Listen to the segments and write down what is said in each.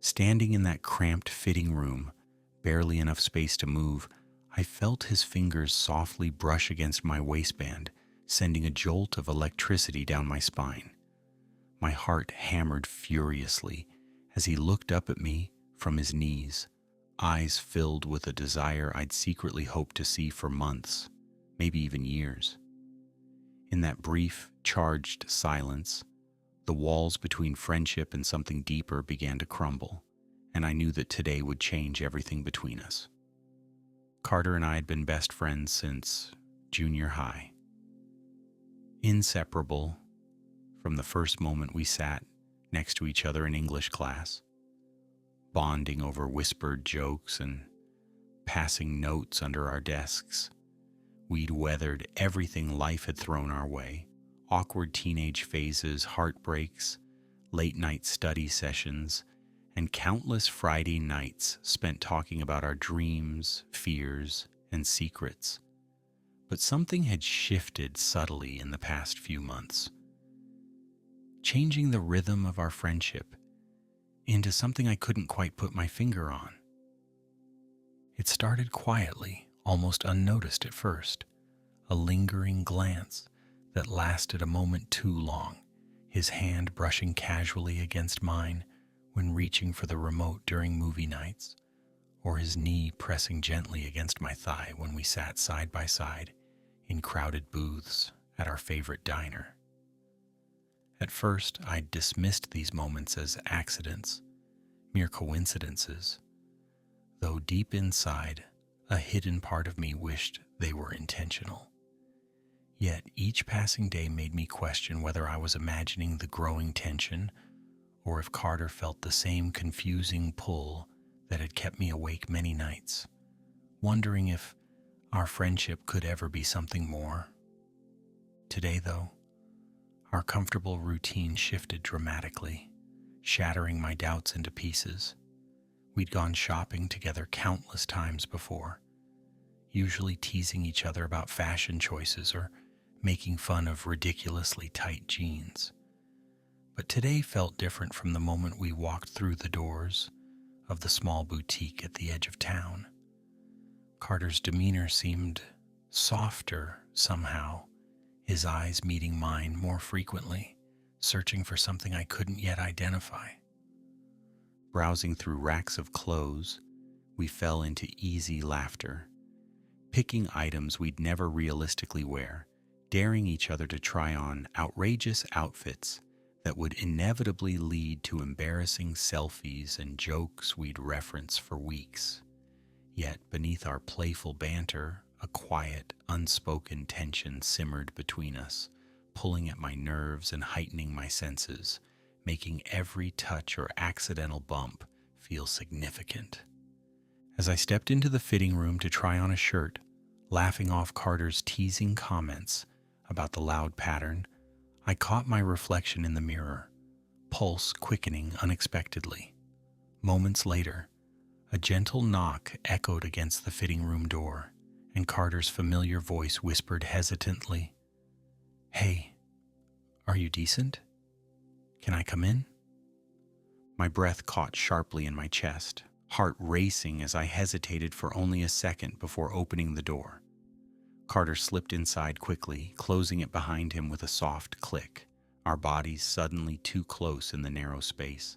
Standing in that cramped fitting room, barely enough space to move, I felt his fingers softly brush against my waistband, sending a jolt of electricity down my spine. My heart hammered furiously as he looked up at me from his knees, eyes filled with a desire I'd secretly hoped to see for months, maybe even years. In that brief, charged silence, the walls between friendship and something deeper began to crumble, and I knew that today would change everything between us. Carter and I had been best friends since junior high. Inseparable from the first moment we sat next to each other in English class, bonding over whispered jokes and passing notes under our desks. We'd weathered everything life had thrown our way: awkward teenage phases, heartbreaks, late-night study sessions, and countless Friday nights spent talking about our dreams, fears, and secrets. But something had shifted subtly in the past few months, changing the rhythm of our friendship into something I couldn't quite put my finger on. It started quietly, almost unnoticed at first, a lingering glance that lasted a moment too long, his hand brushing casually against mine when reaching for the remote during movie nights, or his knee pressing gently against my thigh when we sat side by side in crowded booths at our favorite diner. At first, I dismissed these moments as accidents, mere coincidences, though deep inside, a hidden part of me wished they were intentional. Yet each passing day made me question whether I was imagining the growing tension, or if Carter felt the same confusing pull that had kept me awake many nights, wondering if our friendship could ever be something more. Today, though, our comfortable routine shifted dramatically, shattering my doubts into pieces. We'd gone shopping together countless times before, usually teasing each other about fashion choices or making fun of ridiculously tight jeans. But today felt different from the moment we walked through the doors of the small boutique at the edge of town. Carter's demeanor seemed softer somehow, his eyes meeting mine more frequently, searching for something I couldn't yet identify. Browsing through racks of clothes, we fell into easy laughter, picking items we'd never realistically wear, daring each other to try on outrageous outfits that would inevitably lead to embarrassing selfies and jokes we'd reference for weeks. Yet beneath our playful banter, a quiet, unspoken tension simmered between us, pulling at my nerves and heightening my senses, making every touch or accidental bump feel significant. As I stepped into the fitting room to try on a shirt, laughing off Carter's teasing comments about the loud pattern, I caught my reflection in the mirror, pulse quickening unexpectedly. Moments later, a gentle knock echoed against the fitting room door, and Carter's familiar voice whispered hesitantly, "Hey, are you decent? Can I come in?" My breath caught sharply in my chest, heart racing as I hesitated for only a second before opening the door. Carter slipped inside quickly, closing it behind him with a soft click, our bodies suddenly too close in the narrow space.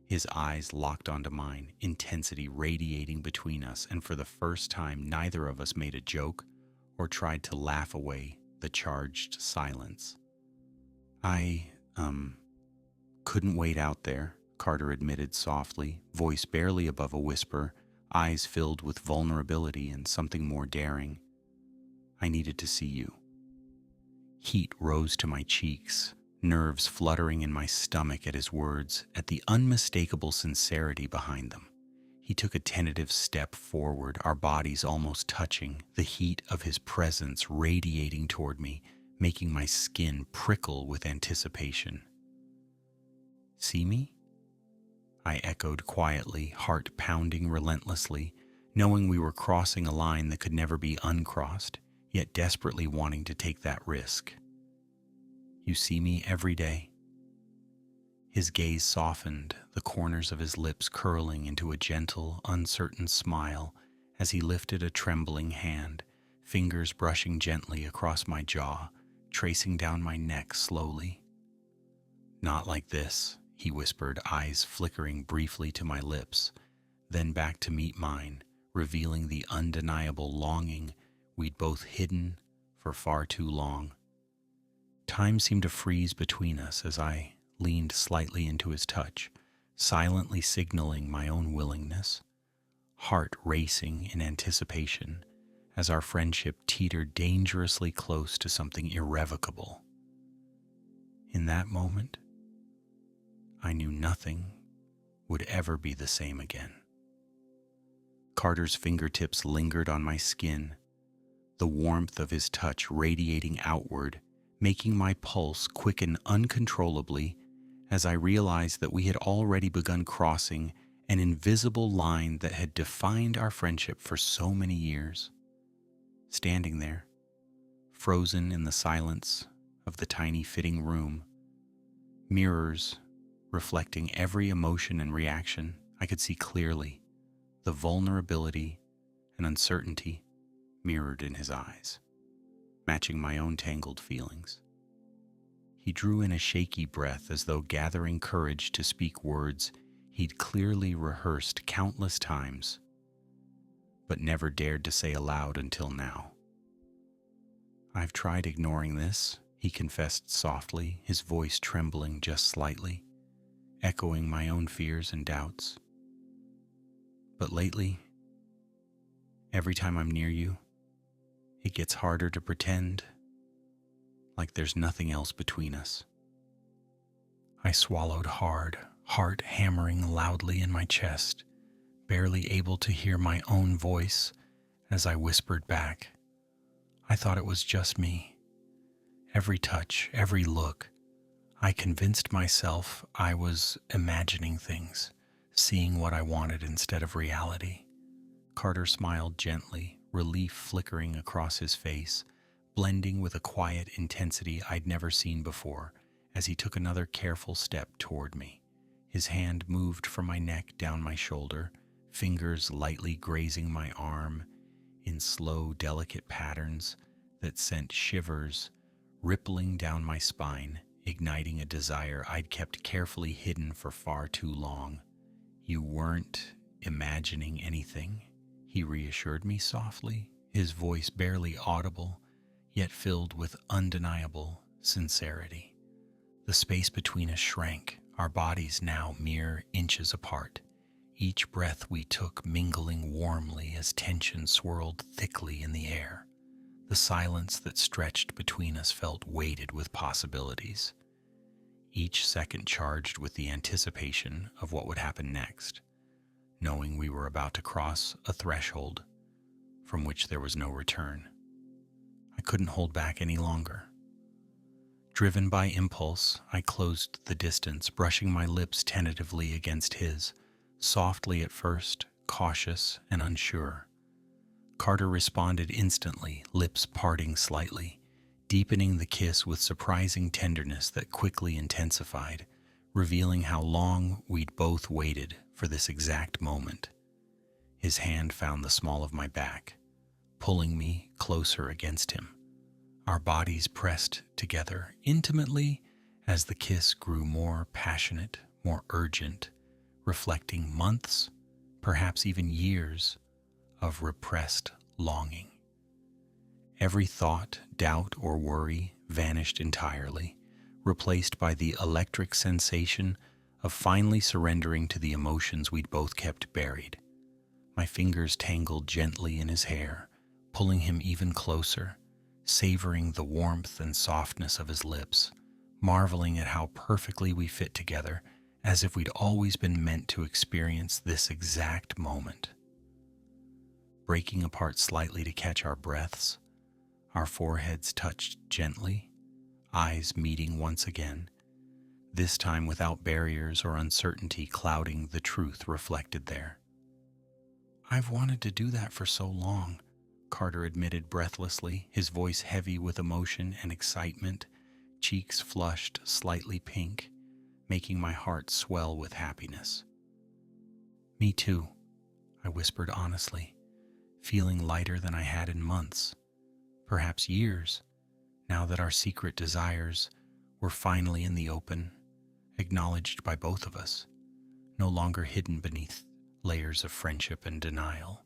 His eyes locked onto mine, intensity radiating between us, and for the first time neither of us made a joke or tried to laugh away the charged silence. I couldn't wait out there," Carter admitted softly, voice barely above a whisper, eyes filled with vulnerability and something more daring. "I needed to see you." Heat rose to my cheeks, nerves fluttering in my stomach at his words, at the unmistakable sincerity behind them. He took a tentative step forward, our bodies almost touching, the heat of his presence radiating toward me, making my skin prickle with anticipation. "See me?" I echoed quietly, heart pounding relentlessly, knowing we were crossing a line that could never be uncrossed, yet desperately wanting to take that risk. "You see me every day?" His gaze softened, the corners of his lips curling into a gentle, uncertain smile as he lifted a trembling hand, fingers brushing gently across my jaw, tracing down my neck slowly. "Not like this," he whispered, eyes flickering briefly to my lips, then back to meet mine, revealing the undeniable longing we'd both hidden for far too long. Time seemed to freeze between us as I leaned slightly into his touch, silently signaling my own willingness, heart racing in anticipation as our friendship teetered dangerously close to something irrevocable. In that moment, I knew nothing would ever be the same again. Carter's fingertips lingered on my skin, the warmth of his touch radiating outward, making my pulse quicken uncontrollably as I realized that we had already begun crossing an invisible line that had defined our friendship for so many years. Standing there, frozen in the silence of the tiny fitting room, mirrors reflecting every emotion and reaction, I could see clearly the vulnerability and uncertainty mirrored in his eyes, matching my own tangled feelings. He drew in a shaky breath as though gathering courage to speak words he'd clearly rehearsed countless times, but never dared to say aloud until now. "I've tried ignoring this," he confessed softly, his voice trembling just slightly, echoing my own fears and doubts. "But lately, every time I'm near you, it gets harder to pretend like there's nothing else between us." I swallowed hard, heart hammering loudly in my chest, barely able to hear my own voice as I whispered back, "I thought it was just me. Every touch, every look, I convinced myself I was imagining things, seeing what I wanted instead of reality." Carter smiled gently, relief flickering across his face, blending with a quiet intensity I'd never seen before as he took another careful step toward me. His hand moved from my neck down my shoulder, fingers lightly grazing my arm in slow, delicate patterns that sent shivers rippling down my spine, igniting a desire I'd kept carefully hidden for far too long. "You weren't imagining anything," he reassured me softly, his voice barely audible, yet filled with undeniable sincerity. The space between us shrank, our bodies now mere inches apart, each breath we took mingling warmly as tension swirled thickly in the air. The silence that stretched between us felt weighted with possibilities, each second charged with the anticipation of what would happen next, knowing we were about to cross a threshold from which there was no return. I couldn't hold back any longer. Driven by impulse, I closed the distance, brushing my lips tentatively against his, softly at first, cautious and unsure. Carter responded instantly, lips parting slightly, deepening the kiss with surprising tenderness that quickly intensified, revealing how long we'd both waited for this exact moment. His hand found the small of my back, pulling me closer against him. Our bodies pressed together intimately as the kiss grew more passionate, more urgent, reflecting months, perhaps even years, of repressed longing. Every thought, doubt, or worry vanished entirely, replaced by the electric sensation of finally surrendering to the emotions we'd both kept buried. My fingers tangled gently in his hair, pulling him even closer, savoring the warmth and softness of his lips, marveling at how perfectly we fit together, as if we'd always been meant to experience this exact moment. Breaking apart slightly to catch our breaths, our foreheads touched gently, eyes meeting once again, this time without barriers or uncertainty clouding the truth reflected there. "I've wanted to do that for so long," Carter admitted breathlessly, his voice heavy with emotion and excitement, cheeks flushed slightly pink, making my heart swell with happiness. "Me too," I whispered honestly, feeling lighter than I had in months, perhaps years, now that our secret desires were finally in the open, acknowledged by both of us, no longer hidden beneath layers of friendship and denial.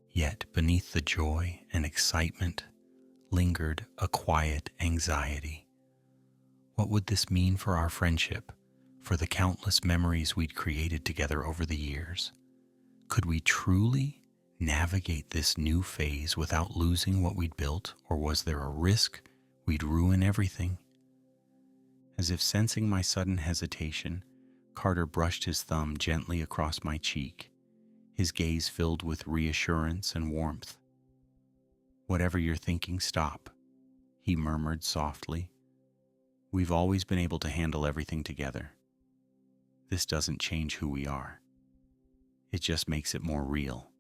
Yet beneath the joy and excitement lingered a quiet anxiety. What would this mean for our friendship, for the countless memories we'd created together over the years? Could we truly navigate this new phase without losing what we'd built, or was there a risk we'd ruin everything? As if sensing my sudden hesitation, Carter brushed his thumb gently across my cheek, his gaze filled with reassurance and warmth. "Whatever you're thinking, stop," he murmured softly. "We've always been able to handle everything together. This doesn't change who we are. It just makes it more real."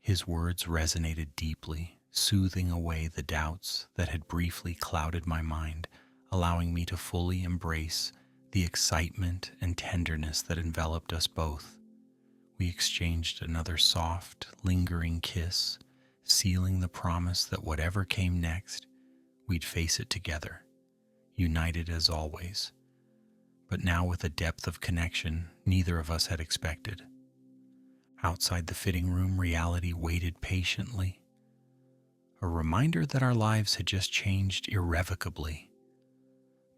His words resonated deeply, soothing away the doubts that had briefly clouded my mind, allowing me to fully embrace the excitement and tenderness that enveloped us both. We exchanged another soft, lingering kiss, sealing the promise that whatever came next, we'd face it together, united as always, but now with a depth of connection neither of us had expected. Outside the fitting room, reality waited patiently, a reminder that our lives had just changed irrevocably.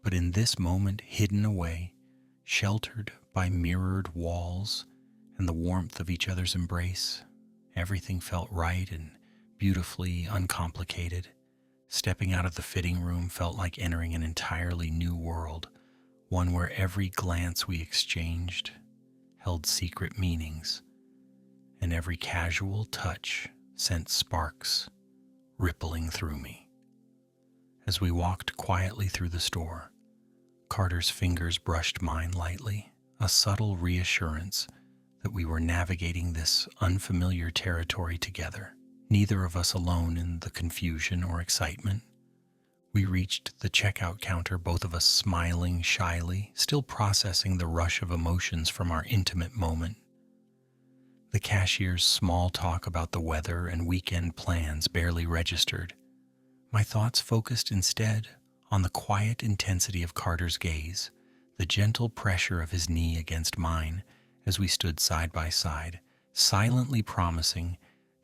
But in this moment, hidden away, sheltered by mirrored walls and the warmth of each other's embrace, everything felt right and beautifully uncomplicated. Stepping out of the fitting room felt like entering an entirely new world, one where every glance we exchanged held secret meanings, and every casual touch sent sparks rippling through me. As we walked quietly through the store, Carter's fingers brushed mine lightly, a subtle reassurance that we were navigating this unfamiliar territory together, neither of us alone in the confusion or excitement. We reached the checkout counter, both of us smiling shyly, still processing the rush of emotions from our intimate moment. The cashier's small talk about the weather and weekend plans barely registered. My thoughts focused instead on the quiet intensity of Carter's gaze, the gentle pressure of his knee against mine as we stood side by side, silently promising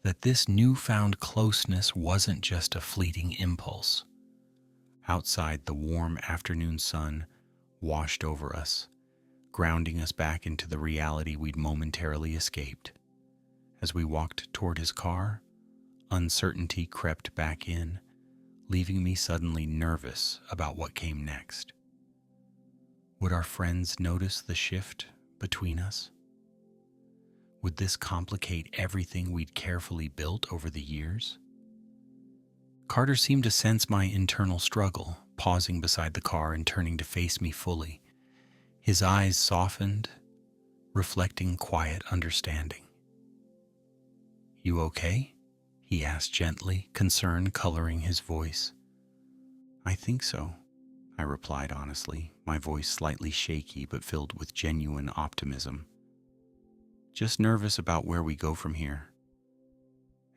that this newfound closeness wasn't just a fleeting impulse. Outside, the warm afternoon sun washed over us, grounding us back into the reality we'd momentarily escaped. As we walked toward his car, uncertainty crept back in, leaving me suddenly nervous about what came next. Would our friends notice the shift between us? Would this complicate everything we'd carefully built over the years? Carter seemed to sense my internal struggle, pausing beside the car and turning to face me fully. His eyes softened, reflecting quiet understanding. "You okay?" he asked gently, concern coloring his voice. "I think so," I replied honestly, my voice slightly shaky but filled with genuine optimism. "Just nervous about where we go from here.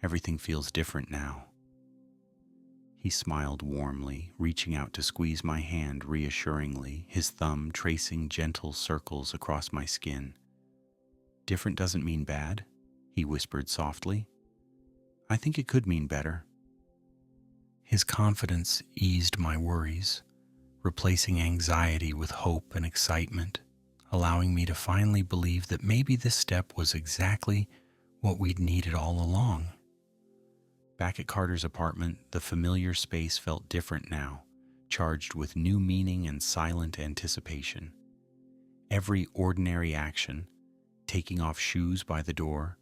Everything feels different now." He smiled warmly, reaching out to squeeze my hand reassuringly, his thumb tracing gentle circles across my skin. "Different doesn't mean bad," he whispered softly. "I think it could mean better." His confidence eased my worries, replacing anxiety with hope and excitement, allowing me to finally believe that maybe this step was exactly what we'd needed all along. Back at Carter's apartment, the familiar space felt different now, charged with new meaning and silent anticipation. Every ordinary action, taking off shoes by the door,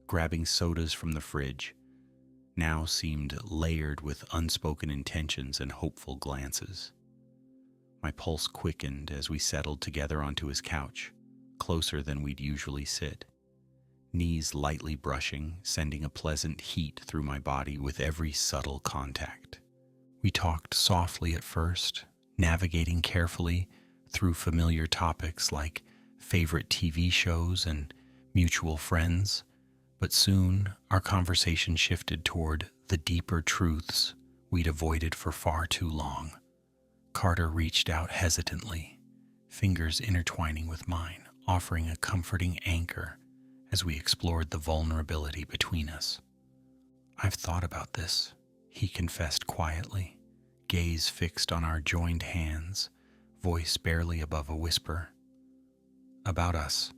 grabbing sodas from the fridge, now seemed layered with unspoken intentions and hopeful glances. My pulse quickened as we settled together onto his couch, closer than we'd usually sit, knees lightly brushing, sending a pleasant heat through my body with every subtle contact. We talked softly at first, navigating carefully through familiar topics like favorite TV shows and mutual friends, but soon our conversation shifted toward the deeper truths we'd avoided for far too long. Carter reached out hesitantly, fingers intertwining with mine, offering a comforting anchor as we explored the vulnerability between us. "I've thought about this," he confessed quietly, gaze fixed on our joined hands, voice barely above a whisper. "About us.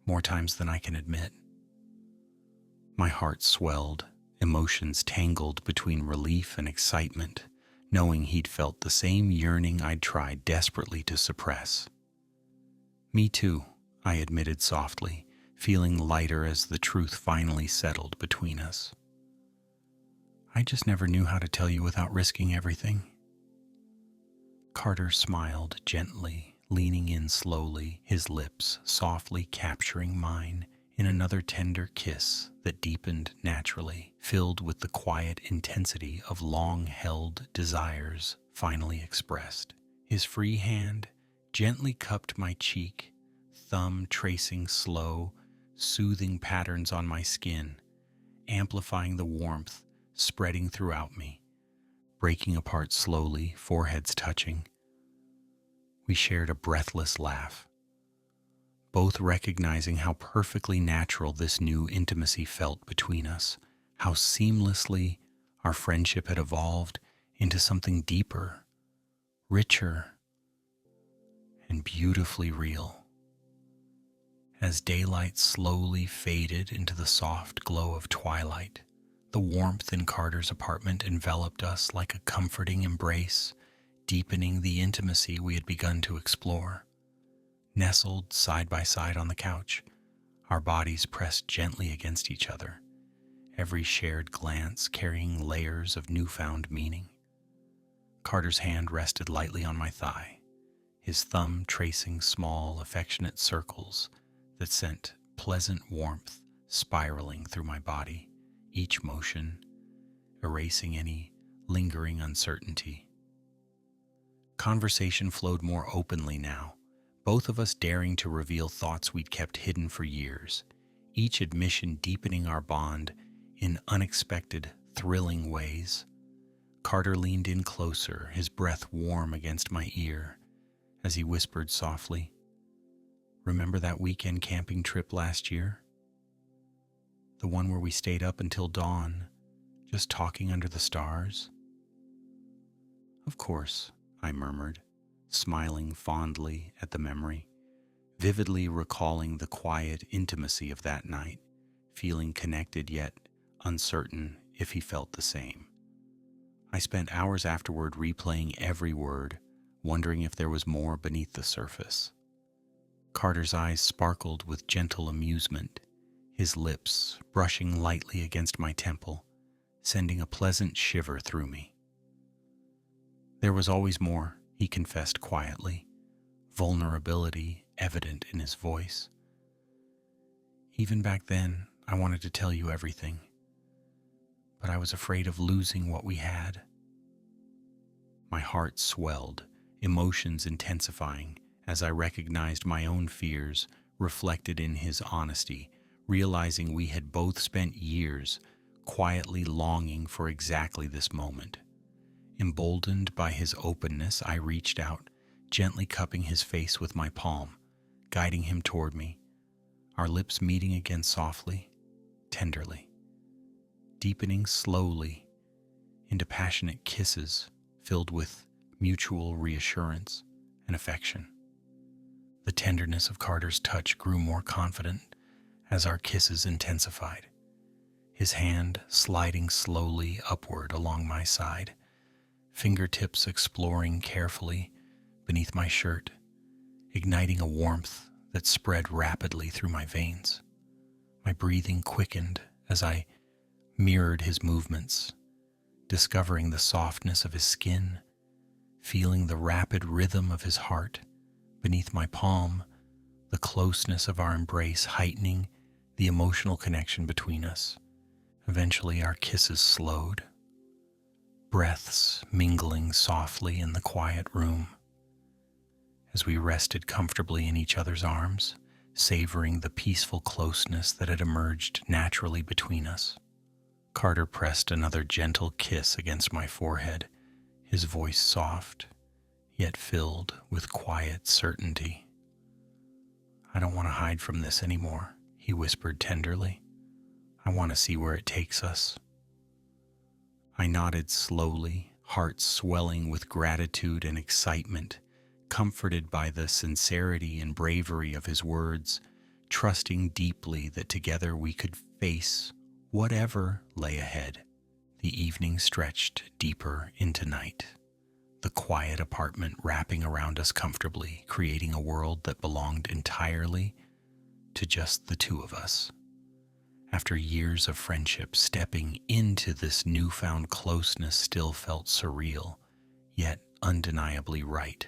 More times than I can admit." My heart swelled, emotions tangled between relief and excitement, knowing he'd felt the same yearning I'd tried desperately to suppress. "Me too," I admitted softly, feeling lighter as the truth finally settled between us. "I just never knew how to tell you without risking everything." Carter smiled gently, leaning in slowly, his lips softly capturing mine in another tender kiss that deepened naturally, filled with the quiet intensity of long-held desires finally expressed. His free hand gently cupped my cheek, thumb tracing slow, soothing patterns on my skin, amplifying the warmth spreading throughout me, breaking apart slowly, foreheads touching. We shared a breathless laugh, both recognizing how perfectly natural this new intimacy felt between us, how seamlessly our friendship had evolved into something deeper, richer, and beautifully real. As daylight slowly faded into the soft glow of twilight, the warmth in Carter's apartment enveloped us like a comforting embrace, deepening the intimacy we had begun to explore. Nestled side by side on the couch, our bodies pressed gently against each other, every shared glance carrying layers of newfound meaning. Carter's hand rested lightly on my thigh, his thumb tracing small, affectionate circles that sent pleasant warmth spiraling through my body, each motion erasing any lingering uncertainty. Conversation flowed more openly now, both of us daring to reveal thoughts we'd kept hidden for years, each admission deepening our bond in unexpected, thrilling ways. Carter leaned in closer, his breath warm against my ear, as he whispered softly, "Remember that weekend camping trip last year? The one where we stayed up until dawn, just talking under the stars?" "Of course," I murmured, smiling fondly at the memory, vividly recalling the quiet intimacy of that night, feeling connected yet uncertain if he felt the same. I spent hours afterward replaying every word, wondering if there was more beneath the surface. Carter's eyes sparkled with gentle amusement, his lips brushing lightly against my temple, sending a pleasant shiver through me. "There was always more," he confessed quietly, vulnerability evident in his voice. "Even back then, I wanted to tell you everything, but I was afraid of losing what we had." My heart swelled, emotions intensifying as I recognized my own fears reflected in his honesty, realizing we had both spent years quietly longing for exactly this moment. Emboldened by his openness, I reached out, gently cupping his face with my palm, guiding him toward me, our lips meeting again softly, tenderly, deepening slowly into passionate kisses filled with mutual reassurance and affection. The tenderness of Carter's touch grew more confident as our kisses intensified, his hand sliding slowly upward along my side, fingertips exploring carefully beneath my shirt, igniting a warmth that spread rapidly through my veins. My breathing quickened as I mirrored his movements, discovering the softness of his skin, feeling the rapid rhythm of his heart beneath my palm, the closeness of our embrace heightening the emotional connection between us. Eventually, our kisses slowed, breaths mingling softly in the quiet room. as we rested comfortably in each other's arms, savoring the peaceful closeness that had emerged naturally between us. Carter pressed another gentle kiss against my forehead, his voice soft, yet filled with quiet certainty. "I don't want to hide from this anymore," he whispered tenderly. "I want to see where it takes us." I nodded slowly, heart swelling with gratitude and excitement, comforted by the sincerity and bravery of his words, trusting deeply that together we could face whatever lay ahead. The evening stretched deeper into night, the quiet apartment wrapping around us comfortably, creating a world that belonged entirely to just the two of us. After years of friendship, stepping into this newfound closeness still felt surreal, yet undeniably right,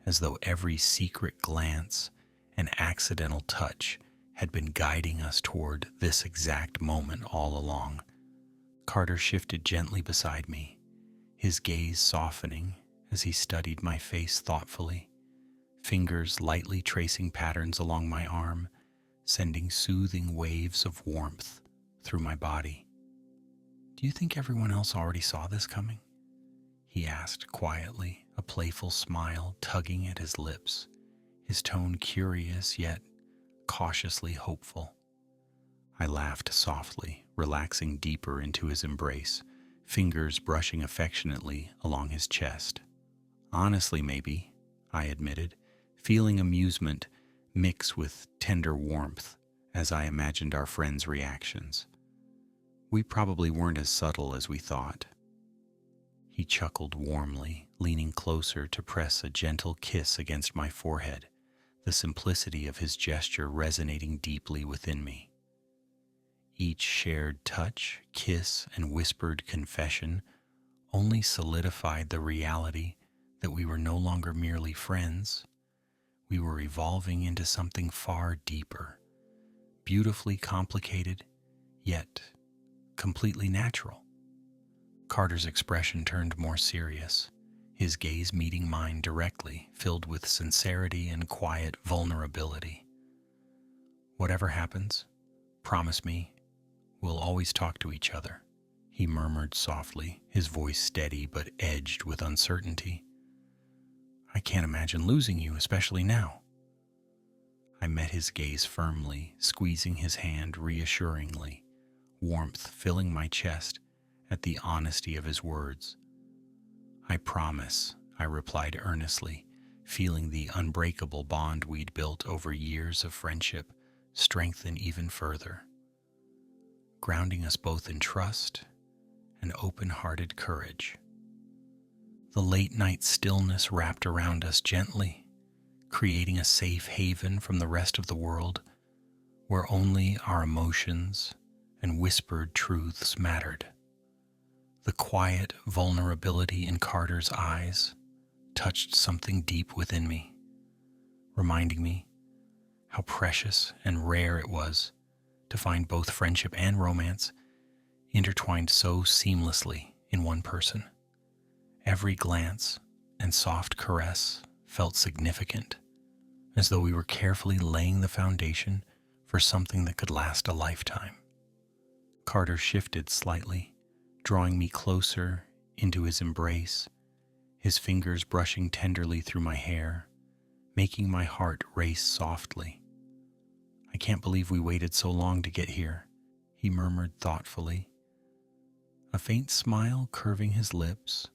as though every secret glance and accidental touch had been guiding us toward this exact moment all along. Carter shifted gently beside me, his gaze softening as he studied my face thoughtfully, fingers lightly tracing patterns along my arm, sending soothing waves of warmth through my body. "Do you think everyone else already saw this coming?" he asked quietly, a playful smile tugging at his lips, his tone curious yet cautiously hopeful. I laughed softly, relaxing deeper into his embrace, fingers brushing affectionately along his chest. "Honestly, maybe," I admitted, feeling amusement mix with tender warmth as I imagined our friends' reactions. "We probably weren't as subtle as we thought." He chuckled warmly, leaning closer to press a gentle kiss against my forehead, the simplicity of his gesture resonating deeply within me. Each shared touch, kiss, and whispered confession only solidified the reality that we were no longer merely friends. We were evolving into something far deeper, beautifully complicated, yet completely natural. Carter's expression turned more serious, his gaze meeting mine directly, filled with sincerity and quiet vulnerability. "Whatever happens, promise me we'll always talk to each other," he murmured softly, his voice steady but edged with uncertainty. "I can't imagine losing you, especially now." I met his gaze firmly, squeezing his hand reassuringly, warmth filling my chest at the honesty of his words. "I promise," I replied earnestly, feeling the unbreakable bond we'd built over years of friendship strengthen even further, grounding us both in trust and open-hearted courage. The late-night stillness wrapped around us gently, creating a safe haven from the rest of the world where only our emotions and whispered truths mattered. The quiet vulnerability in Carter's eyes touched something deep within me, reminding me how precious and rare it was to find both friendship and romance intertwined so seamlessly in one person. Every glance and soft caress felt significant, as though we were carefully laying the foundation for something that could last a lifetime. Carter shifted slightly, drawing me closer into his embrace, his fingers brushing tenderly through my hair, making my heart race softly. "I can't believe we waited so long to get here," he murmured thoughtfully, a faint smile curving his lips,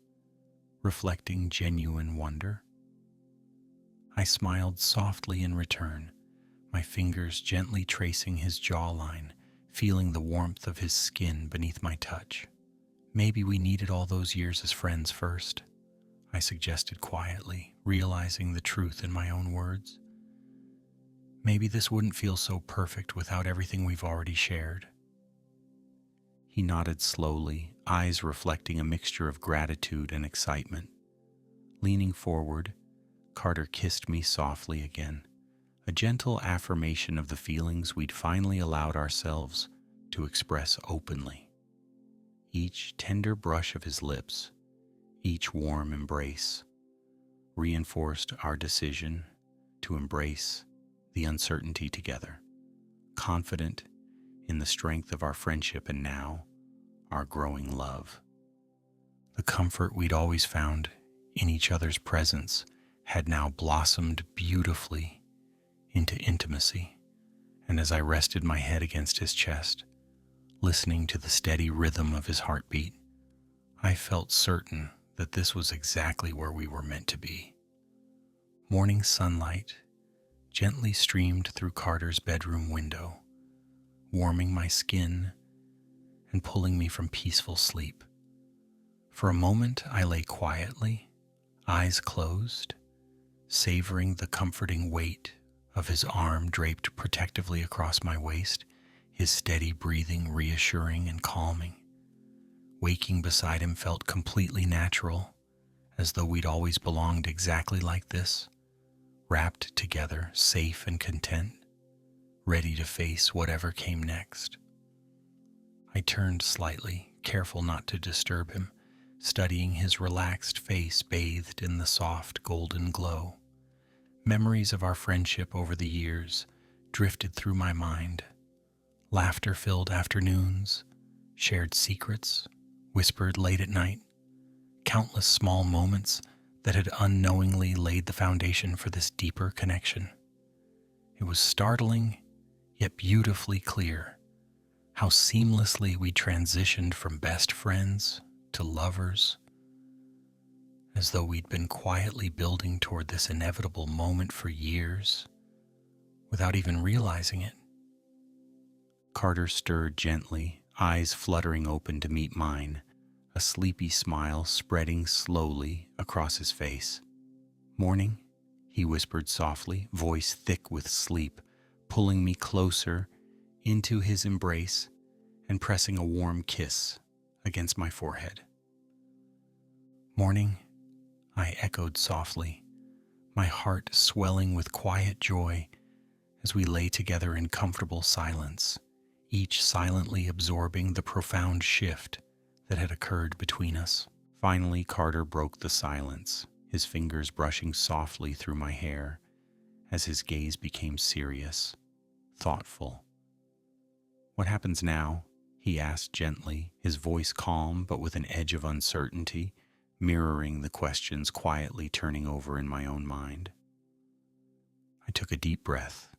reflecting genuine wonder. I smiled softly in return, my fingers gently tracing his jawline, feeling the warmth of his skin beneath my touch. "Maybe we needed all those years as friends first," I suggested quietly, realizing the truth in my own words. "Maybe this wouldn't feel so perfect without everything we've already shared." He nodded slowly, eyes reflecting a mixture of gratitude and excitement. Leaning forward, Carter kissed me softly again, a gentle affirmation of the feelings we'd finally allowed ourselves to express openly. Each tender brush of his lips, each warm embrace, reinforced our decision to embrace the uncertainty together, confident in the strength of our friendship and now our growing love. The comfort we'd always found in each other's presence had now blossomed beautifully into intimacy, and as I rested my head against his chest, listening to the steady rhythm of his heartbeat, I felt certain that this was exactly where we were meant to be. Morning sunlight gently streamed through Carter's bedroom window, warming my skin and pulling me from peaceful sleep. For a moment, I lay quietly, eyes closed, savoring the comforting weight of his arm draped protectively across my waist, his steady breathing reassuring and calming. Waking beside him felt completely natural, as though we'd always belonged exactly like this, wrapped together, safe and content, ready to face whatever came next. I turned slightly, careful not to disturb him, studying his relaxed face bathed in the soft golden glow. Memories of our friendship over the years drifted through my mind. Laughter-filled afternoons, shared secrets, whispered late at night, countless small moments that had unknowingly laid the foundation for this deeper connection. It was startling, yet beautifully clear, how seamlessly we transitioned from best friends to lovers, as though we'd been quietly building toward this inevitable moment for years, without even realizing it. Carter stirred gently, eyes fluttering open to meet mine, a sleepy smile spreading slowly across his face. "Morning," he whispered softly, voice thick with sleep, pulling me closer into his embrace and pressing a warm kiss against my forehead. "Morning," I echoed softly, my heart swelling with quiet joy as we lay together in comfortable silence, each silently absorbing the profound shift that had occurred between us. Finally, Carter broke the silence, his fingers brushing softly through my hair as his gaze became serious, thoughtful. "What happens now?" he asked gently, his voice calm but with an edge of uncertainty, mirroring the questions quietly turning over in my own mind. I took a deep breath,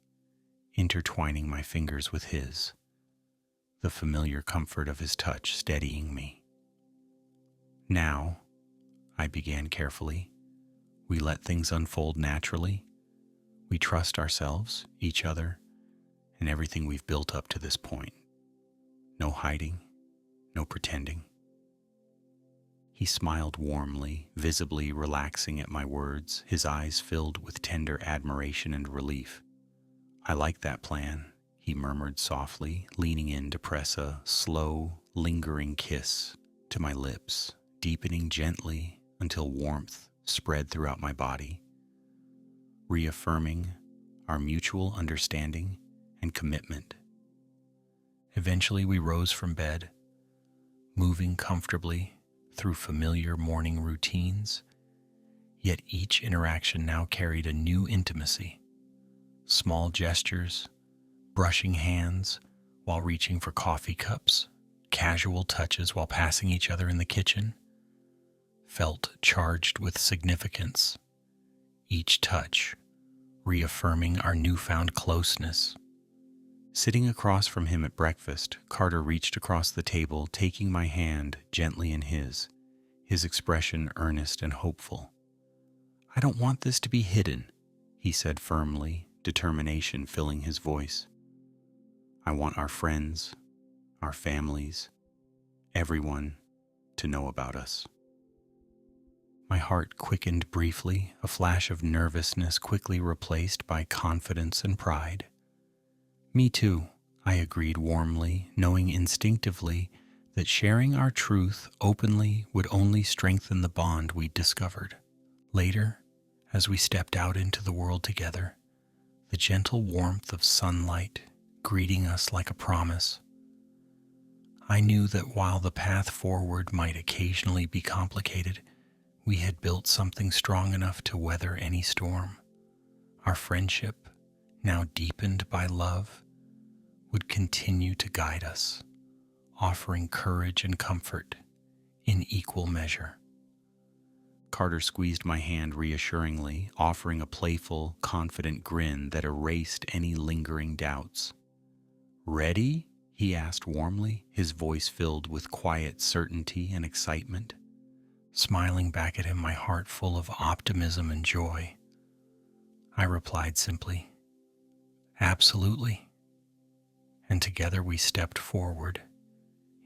intertwining my fingers with his, the familiar comfort of his touch steadying me. "Now," I began carefully, "we let things unfold naturally. We trust ourselves, each other, and everything we've built up to this point. No hiding, no pretending." He smiled warmly, visibly relaxing at my words, his eyes filled with tender admiration and relief. "I like that plan," he murmured softly, leaning in to press a slow, lingering kiss to my lips, deepening gently until warmth spread throughout my body, reaffirming our mutual understanding and commitment. Eventually we rose from bed, moving comfortably through familiar morning routines, yet each interaction now carried a new intimacy. Small gestures, brushing hands while reaching for coffee cups, casual touches while passing each other in the kitchen, felt charged with significance, each touch reaffirming our newfound closeness. Sitting across from him at breakfast, Carter reached across the table, taking my hand gently in his expression earnest and hopeful. "I don't want this to be hidden," he said firmly, determination filling his voice. "I want our friends, our families, everyone to know about us." My heart quickened briefly, a flash of nervousness quickly replaced by confidence and pride. "Me too," I agreed warmly, knowing instinctively that sharing our truth openly would only strengthen the bond we'd discovered. Later, as we stepped out into the world together, the gentle warmth of sunlight greeting us like a promise, I knew that while the path forward might occasionally be complicated, We had built something strong enough to weather any storm. Our friendship, now deepened by love, would continue to guide us, offering courage and comfort in equal measure. Carter squeezed my hand reassuringly, offering a playful, confident grin that erased any lingering doubts. "Ready?" he asked warmly, his voice filled with quiet certainty and excitement. Smiling back at him, my heart full of optimism and joy, I replied simply, "Absolutely." And together we stepped forward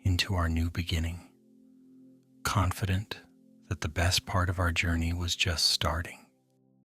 into our new beginning, confident that the best part of our journey was just starting.